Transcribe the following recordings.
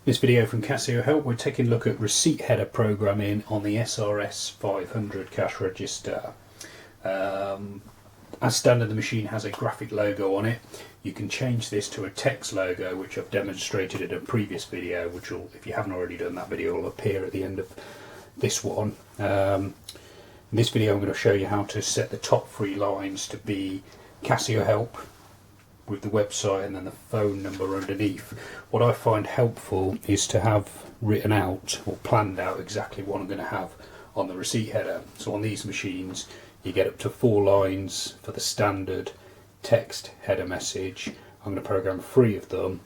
This video from Casio Help, we're taking a look at receipt header programming on the SR-S500 cash register. As standard, the machine has a graphic logo on it. You can change this to a text logo, which I've demonstrated in a previous video, which will, if you haven't already done that video, will appear at the end of this one. In this video I'm going to show you how to set the top 3 lines to be Casio Help with the website and then the phone number underneath. What I find helpful is to have written out or planned out exactly what I'm going to have on the receipt header. So on these machines you get up to 4 lines for the standard text header message. I'm going to program 3 of them.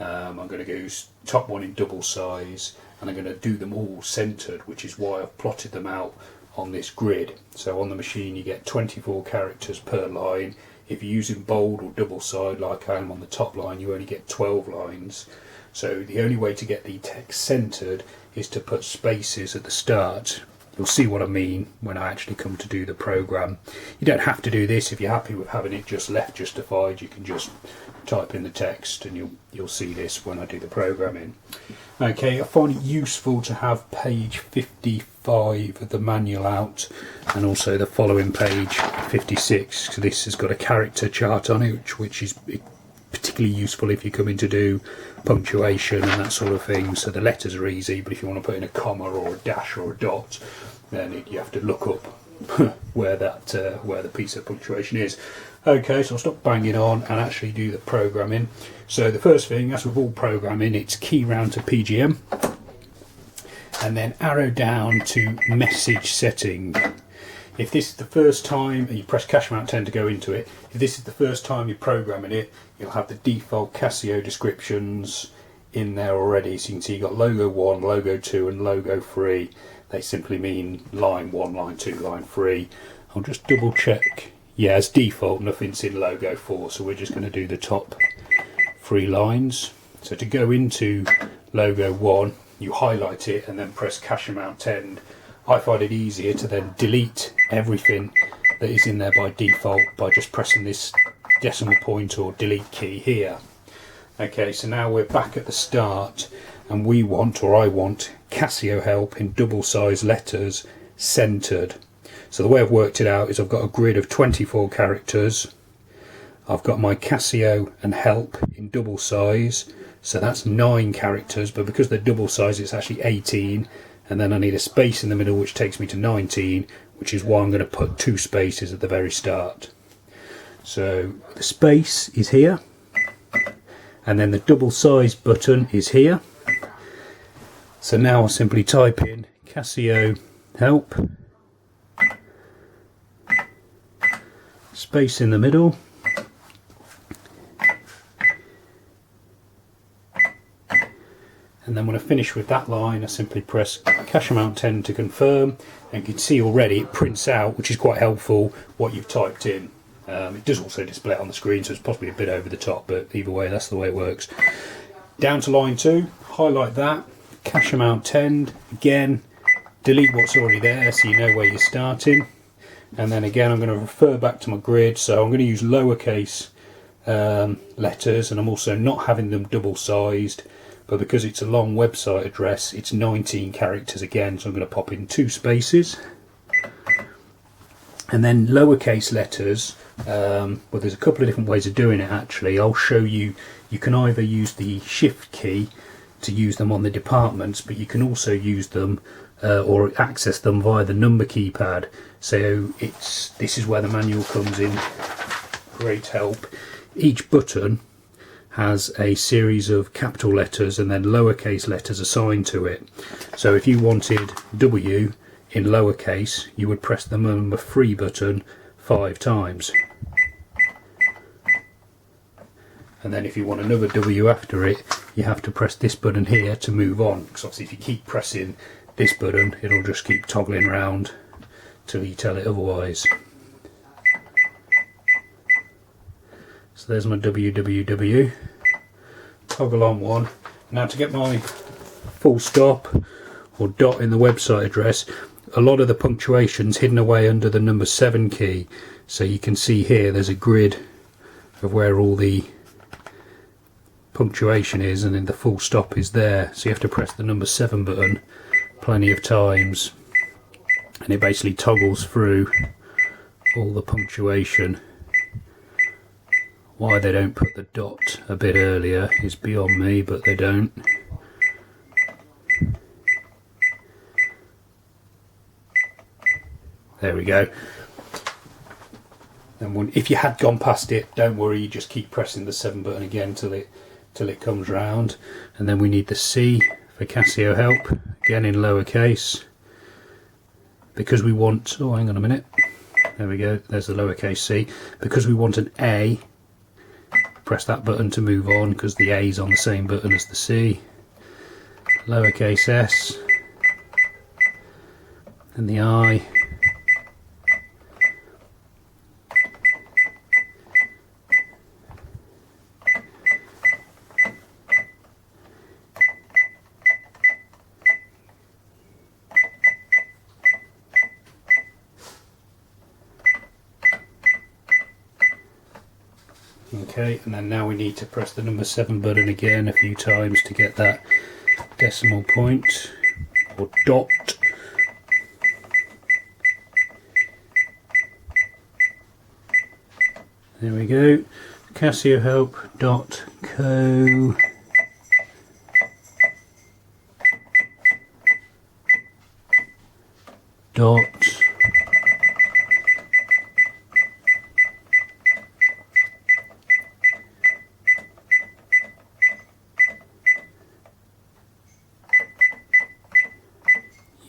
I'm going to go top one in double size, and I'm going to do them all centered, which is why I've plotted them out on this grid. So on the machine you get 24 characters per line. If you're using bold or double side like I am on the top line, you only get 12 lines. So the only way to get the text centered is to put spaces at the start. You'll see what I mean when I actually come to do the program. You don't have to do this. If you're happy with having it just left justified, you can just type in the text and you'll see this when I do the programming. Okay, I find it useful to have page 55 of the manual out and also the following page 56. So this has got a character chart on it, which is particularly useful if you're coming to do punctuation and that sort of thing. So the letters are easy, but if you want to put in a comma or a dash or a dot, then you have to look up where the piece of punctuation is. Okay, so I'll stop banging on and actually do the programming. So the first thing, as with all programming, it's key round to PGM and then arrow down to message setting. If this is the first time, and you press cash amount 10 to go into it, if this is the first time you're programming it, you'll have the default Casio descriptions in there already. So you can see you've got logo 1, logo 2 and logo 3. They simply mean line 1, line 2, line 3. I'll just double check. Yeah, as default nothing's in logo 4, so we're just going to do the top 3 lines. So to go into logo 1, you highlight it and then press cash amount 10. I find it easier to then delete everything that is in there by default by just pressing this decimal point or delete key here. Okay, so now we're back at the start and we want, or I want, Casio Help in double size letters centered. So the way I've worked it out is I've got a grid of 24 characters. I've got my Casio and Help in double size, so that's 9 characters, but because they're double size it's actually 18, and then I need a space in the middle which takes me to 19, which is why I'm going to put 2 spaces at the very start. So the space is here, and then the double size button is here. So now I'll simply type in Casio Help, space in the middle, and then when I finish with that line I simply press cash amount 10 to confirm, and you can see already it prints out, which is quite helpful, what you've typed in. It does also display it on the screen, so it's possibly a bit over the top, but either way that's the way it works. Down to line 2, highlight that, cash amount 10, again delete what's already there so you know where you're starting. And then again I'm going to refer back to my grid, so I'm going to use lowercase letters, and I'm also not having them double sized, but because it's a long website address it's 19 characters again, so I'm going to pop in 2 spaces. And then lowercase letters, well there's a couple of different ways of doing it actually. I'll show you. You can either use the shift key to use them on the departments, but you can also use them or access them via the number keypad. So this is where the manual comes in great help. Each button has a series of capital letters and then lowercase letters assigned to it. So if you wanted W in lowercase, you would press the number 3 button 5 times. And then if you want another W after it, you have to press this button here to move on, because obviously if you keep pressing this button it'll just keep toggling around till you tell it otherwise. So there's my WWW. Toggle on one. Now to get my full stop or dot in the website address, a lot of the punctuation's hidden away under the number 7 key. So you can see here there's a grid of where all the punctuation is, and then the full stop is there, so you have to press the number 7 button plenty of times, and it basically toggles through all the punctuation. Why they don't put the dot a bit earlier is beyond me, but they don't. There we go. And if you had gone past it, don't worry, you just keep pressing the 7 button again till it comes round. And then we need the C for Casio help, again in lowercase, because we want, oh hang on a minute, there we go, there's the lowercase c, because we want an A, press that button to move on, because the A is on the same button as the C, lowercase s, and the I, okay, and then now we need to press the number 7 button again a few times to get that decimal point, or dot. There we go, Casio help dot co dot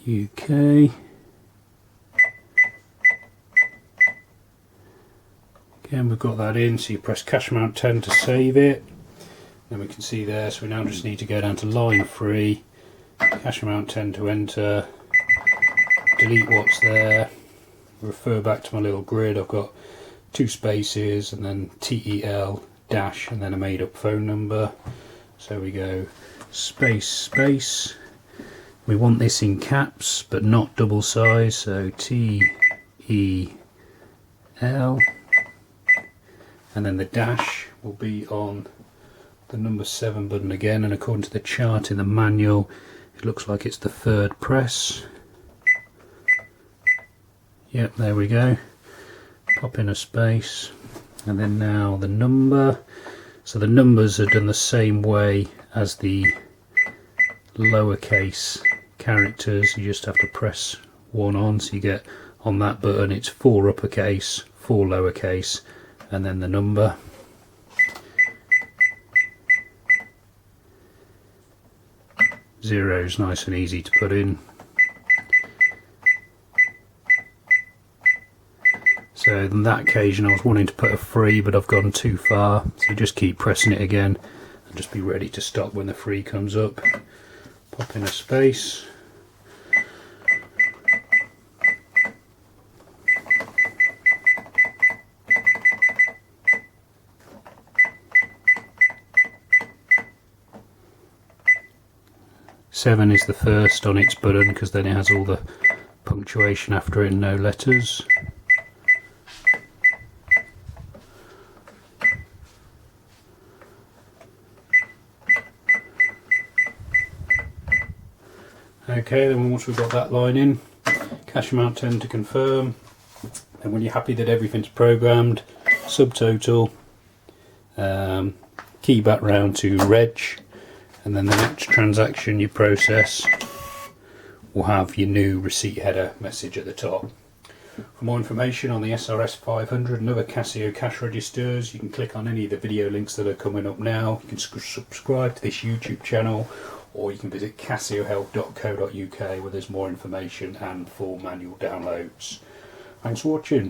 UK. Again, we've got that in, so you press cash amount 10 to save it. Then we can see there, so we now just need to go down to line 3, cash amount 10 to enter, delete what's there, refer back to my little grid. I've got 2 spaces and then TEL dash and then a made up phone number. So we go space space. We want this in caps but not double size, so TEL, and then the dash will be on the number 7 button again, and according to the chart in the manual it looks like it's the 3rd press. Yep, there we go. Pop in a space, and then now the number. So the numbers are done the same way as the lowercase characters. You just have to press 1 on, so you get on that button it's 4 uppercase, 4 lowercase, and then the number. Zero's nice and easy to put in. So on that occasion I was wanting to put a 3, but I've gone too far, so just keep pressing it again and just be ready to stop when the 3 comes up. Pop in a space. Seven is the first on its button because then it has all the punctuation after it and no letters. Okay, then once we've got that line in, cash amount 10 to confirm, and when you're happy that everything's programmed, subtotal, key back round to reg, and then the next transaction you process will have your new receipt header message at the top. For more information on the SR-S500 and other Casio cash registers, you can click on any of the video links that are coming up now. You can subscribe to this YouTube channel, or you can visit casiohelp.co.uk where there's more information and full manual downloads. Thanks for watching.